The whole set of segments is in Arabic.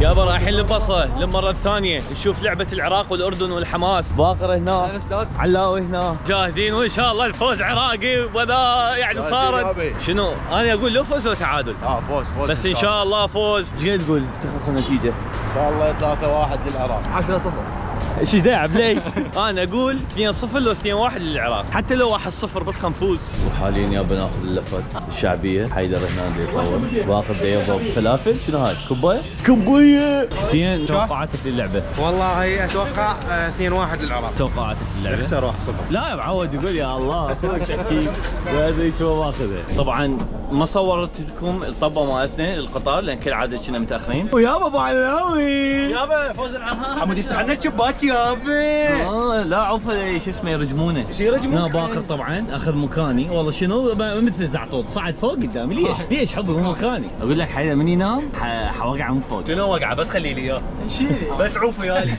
يابا رايحين للبصره للمره الثانيه نشوف لعبه العراق والاردن والحماس. باقر هنا، علاوي هنا، جاهزين وان شاء الله الفوز عراقي وذا يعني صارت شنو انا اقول لو فوز وتعادل. فوز بس ان شاء الله فوز. ايش تقول تخلص النتيجه؟ ان شاء الله 3-1 للعراق. 10-0. ايش داعي ليه؟ انا اقول 2-0 لو 2-1 للعراق، حتى لو 1-0 بس خنفوز. وحاليا يابا ناخذ اللفات الشعبيه. حيدر هنا اللي يصور واخذ يابا فلافل. شنو هاي؟ كوبايه. حسين توقعاتك للعبه؟ والله اتوقع 2-1 للعراق. توقعاتك للعبه؟ نخسر 1-0. لا معود يقول يا الله اخوك تحكي وهذا شو ماخذه. طبعا ما صورت لكم الطبه مالتنا القطار لان كالعاده كنا متاخرين. ويابا ابو علاوي يابا فوز العراق. حمود يفتح لنا الشباك يابا. لا عوفه شو اسمه يرجمونه. شو يرجمونه؟ انا باخر طبعا اخذ مكاني. والله شنو مثل زعطوط صعد فوق قدامي. ليش حبي مو مكاني؟ اقول لك حيدا من ينام حوقع من فوق. شنو وقعه بس خلي لي اياه. شيء بس عوفه يالي.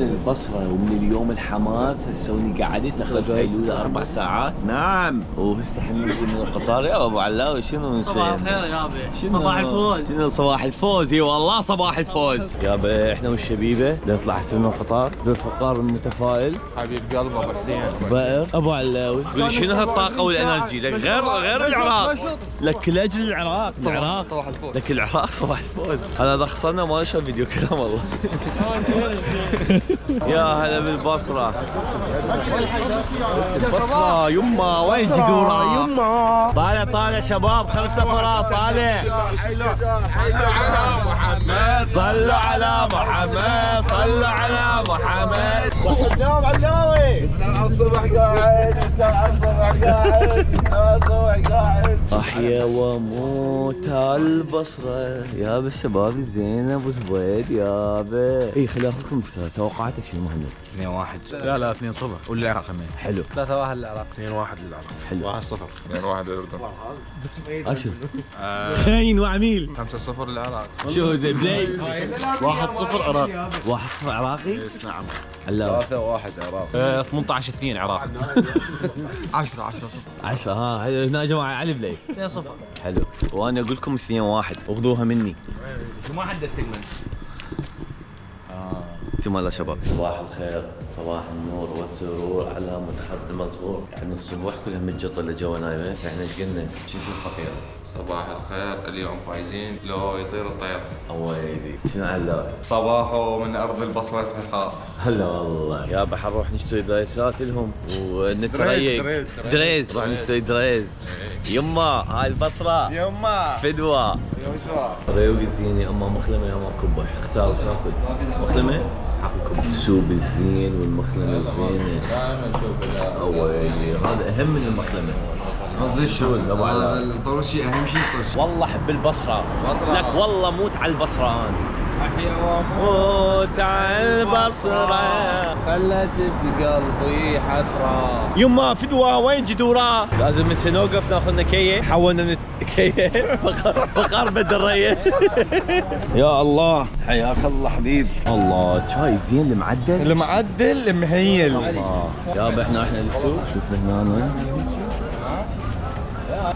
البصرة ومن اليوم الحماس تسويني قعدت دخلت هيلولة 4 ساعات. نعم وهسه حننزل من القطار يا ابو علاوي. شنو نسوي؟ صباح الخير يابا. صباح الفوز. شنو صباح الفوز؟ اي والله صباح الفوز يابا. احنا والشبيبه نطلع هسه من القطار. ذو الفقار المتفائل حبيب قلبه حسين بائر ابو علاوي. قول شنو هالطاقه والانرجي لك غير العراق. لك لاجل العراق. صباح الفوز. لك العراق صباح الفوز. هذا خسرنا ما شاف فيديو كلام والله. يا هلا بالبصرة. البصرة يما وين جدورة يما. طالع شباب 5 سفرات طالع. صلوا على محمد. صلوا على محمد. اليوم علاوي الساعة الصبح قاعد. احيا واموت البصرة يابا. الشباب الزين ابو زبيد يابا. اي خليني اخذكم توقعاتك شنو مهند؟ 2-1. لا 2-0 والعراق حلو. 3-1 للعراق. 2-1 للعراق. حلو. 1-0. 2-1 للأردن. اشر خاين وعميل. 5-0 للعراق. شو بلاي 1-0 عراق. 1-0 عراقي؟ نعم. علاوي 3-1 عراق. 18-2 عراق. 10 ها هنا يا جماعه علي بلاي 2-0. حلو. وانا اقول لكم 2-1 اخذوها مني. شو ما حددتك من في مال شباب. صباح الخير صباح النور والسرور على متحف المنصور. يعني الصبح كلها متجطه لجوا نايمه. احنا ايش قلنا؟ شو يصير فقير؟ صباح الخير اليوم فايزين لو يطير الطير. ويلي شنو علاوي؟ صباحو من ارض البصره الحار. هلا والله يابا. حنروح نشتري دريسات لهم ونتريق. دريز نروح نشتري دريز. يما هاي البصره يما فدوى. ريوقي زيني اما مخلمه يا اما كبه. اختار تاكل مخلمه حاكل كبه. السوب الزين والمخلمه الزينه. دائما اشوف ويلي هذا اهم من المخلمه. قصدي شو هذا الطرشي اهم شيء الطرشي. والله احب البصره. لك والله موت على البصره انا. احيا واموت موت على البصره خلت بقلبي حسره. يما فدوى وين جدورة؟ لازم هسه نوقف ناخذ لنا كيه. حولنا كيه فقار بدريه. يا الله حياك الله حبيب. الله شاي زين المعدل. المعدل مهيل. الله يابا. احنا السوق شوف هنا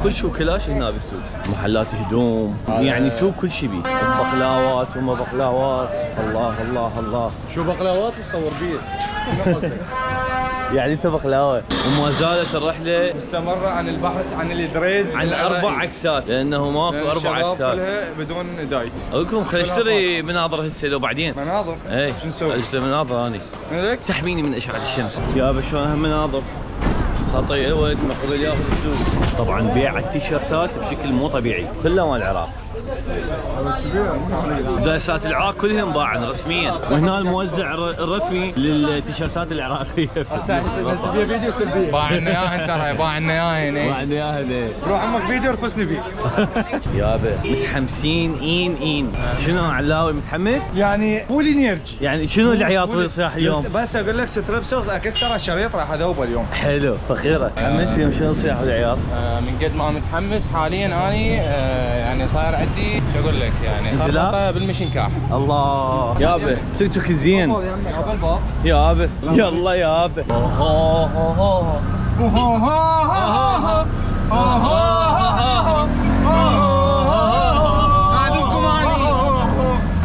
كل شو كلاش هنا بالسوق. محلات هدوم يعني سوق كل شيء بيه. بقلاوات وما بقلاوات. الله الله الله. شو بقلاوات وصور بيه. يعني انت بقلاوه. وما زالت الرحله مستمرة عن البحث عن الدريز. عن 4 عكسات لانه ماكو 4 عكسات. كلها بدون دايت. اقول لكم خليني اشتري مناظر هسه لو بعدين. مناظر. اي شو نسوي؟ اشتري مناظر اني. ليك؟ تحميني من اشعه الشمس. يابا شلون هم مناظر. خطي الولد المفروض ياخذ السوق. طبعا بيع التيشيرتات بشكل مو طبيعي كله مال العراق. جلسات العراق كلهم باعن رسميا، وهنا الموزع الرسمي للتيشيرتات العراقيه. بس في فيديو سلبي. باعنا اياها ترى، باعنا اياها هنا. باعنا اياها هنا. روح عمك فيديو رفسني فيه. يابا متحمسين إين شنو علاوي متحمس؟ يعني فول انرجي. يعني شنو العياط والصياح اليوم؟ بس اقول لك ستريبسوس اكسترا الشريط راح اذوبه اليوم. حلو فخيره. تحمس اليوم شنو الصياح والعياط؟ من قد ما متحمس حاليا اني يعني صاير عندي شو اقول لك يعني انزلاق؟ خربطه بالمشنكاح. الله يابا توك توك زين يابا. يلا يابا.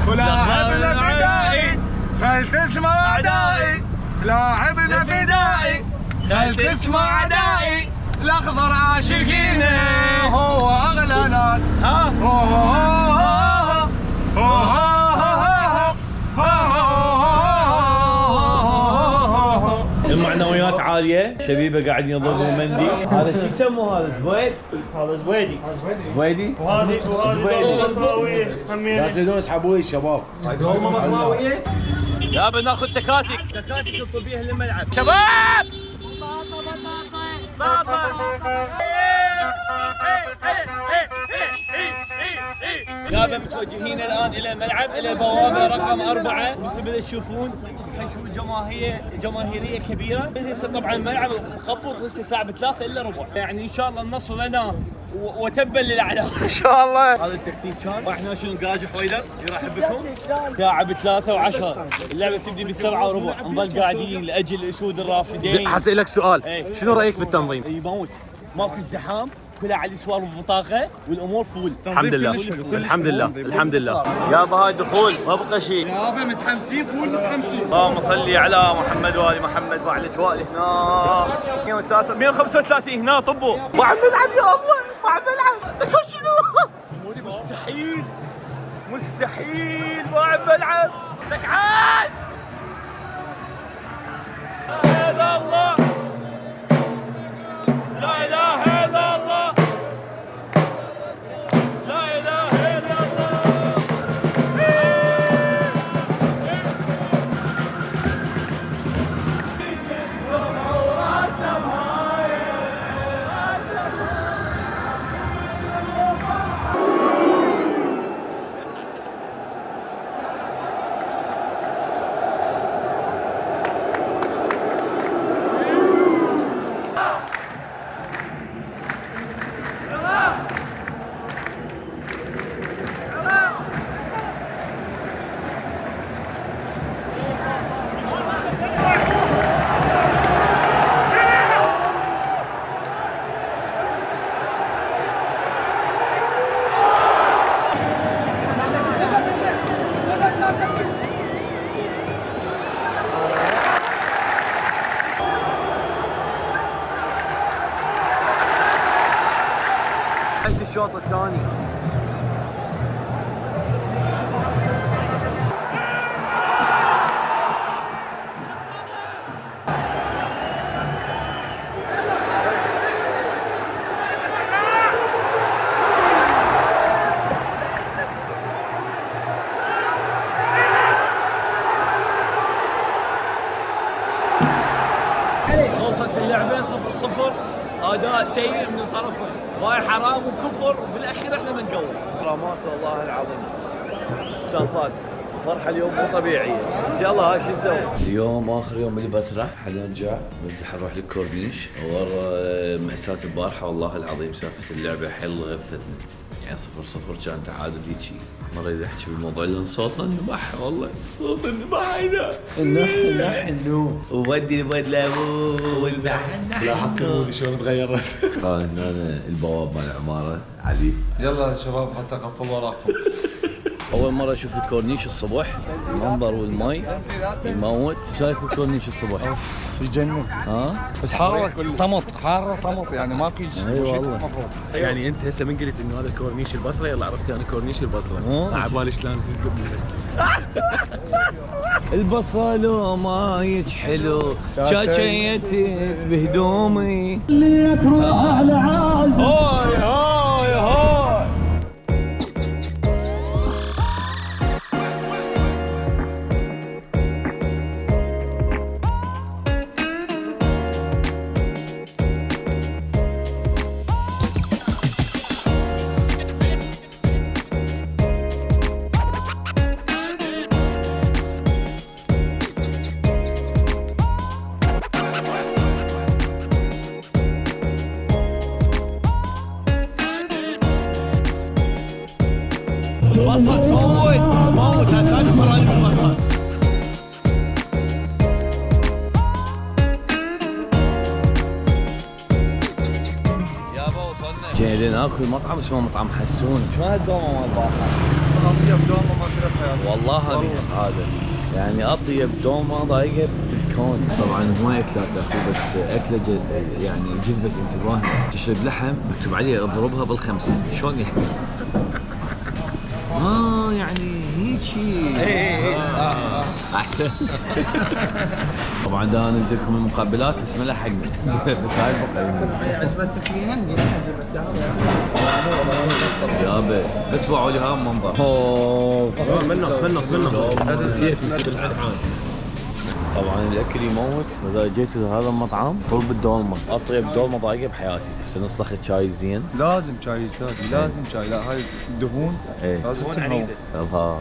ولاعبنا فدائي خل تسمع أدائي، لاعبنا فدائي خل تسمع أدائي، الأخضر عاشقينه هو أغلى ناس. المعنويات عاليه، شبيبه قاعدين يضربوا مندي. هذا شو يسموه؟ هذا زبيد؟ هذا زبيدي. زبيدي؟ وهذه مصراويه لا تريدون اسحبوي الشباب. هم مصراويه؟ يابا ناخذ تكاتك الطبيه للملعب. شباب! يابا متوجهين الان الى الملعب، الى البوابه رقم 4. مثل ما تشوفون حنشوف جماهيريه كبيره. هسه طبعا الملعب مخبط، هسه الساعه 3 الا ربع، يعني ان شاء الله النصر لنا وتبا للاعداء ان شاء الله. هذا التكتيك كان، واحنا شنو قاجي حويدر يرحب بكم. ساعه 3 و10 اللعبه تبدي بالسبعة وربع، نظل قاعدين لاجل اسود الرافدين. حسألك سؤال، شنو رايك بالتنظيم؟ يموت، ماكو ازدحام، كلها على الاسوار بالبطاقه والامور فول. الحمد لله الحمد لله الحمد لله. يابا هاي دخول ما بقى شيء. يابا متحمسين فول متحمسين. اللهم صل على محمد وال محمد وعلى الاجواء هنا. 103 135 هنا طبوا. وعم نلعب يا الله، وعم نلعب. شنو؟ مستحيل وعم نلعب. لك عاش. هذا الله. لا اله الا الله. لا اله الا الله. الشوط الثاني. خلصت اللعبة 0-0، أداء سيء من الطرفين، هاي حرام وكفر، وبالاخير احنا بنقول رامات والله العظيم كان صادق. الفرحه اليوم مو طبيعيه، بس يلا هاي شو نسوي؟ اليوم اخر يوم بالبصره، حنرجع بس حنروح للكورنيش. ورا مأساة البارحه والله العظيم سالفه اللعبه حيل غثتنا، يعني 0-0 كان تعادل هيجي. ما اريد احكي بالموضوع لان صوتنا انذبح، والله صوت انذبح هيدا نحن وودي البدله والبحر. لا حتى مودي شلون تغير راسه. هنا البواب مال العماره علي. يلا شباب حتى قفل وراكم. اول مره اشوف الكورنيش الصبح، المنظر والمي يموت. ايش رايك بالكورنيش الصبح؟ يجنن. ها؟ بس حاره صمت، حاره صمت، يعني ماكو شيء. اي والله. يعني انت هسه من قلت انه هذا كورنيش البصره يلا عرفت انا كورنيش البصره. على بالي شلون زز البصره لو مايك حلو شاشيتت بهدومي اللي تروح على عازم. هاي هاي هاي جايين ناكل مطعم اسمه مطعم حسون. شو هالدومه مال باحة؟ اطيب دومه ما في حياتي. والله هذا يعني اطيب دومه ضايقه بالكون. طبعا هو اكلات اخوي بس اكله يعني جذبت انتباهي. تشرب لحم مكتوب عليه اضربها بالخمسه. شلون يعني؟ يعني هيجي. احسن. طبعا دا انزلكم المقبلات بس ما لحقنا. بس هاي المقبلات عجبتك فيها؟ يابا بس باعوا لي هذا المنظر. منه هذا نسيت العنحان. طبعا الاكل يموت. اذا جيت هذا المطعم طلب الدولمه. اطيب دولمه ضايقه بحياتي. هسه نص شاي زين. لازم شاي استاذ، لازم شاي. لا هاي دهون ايه لازم تنهون. الله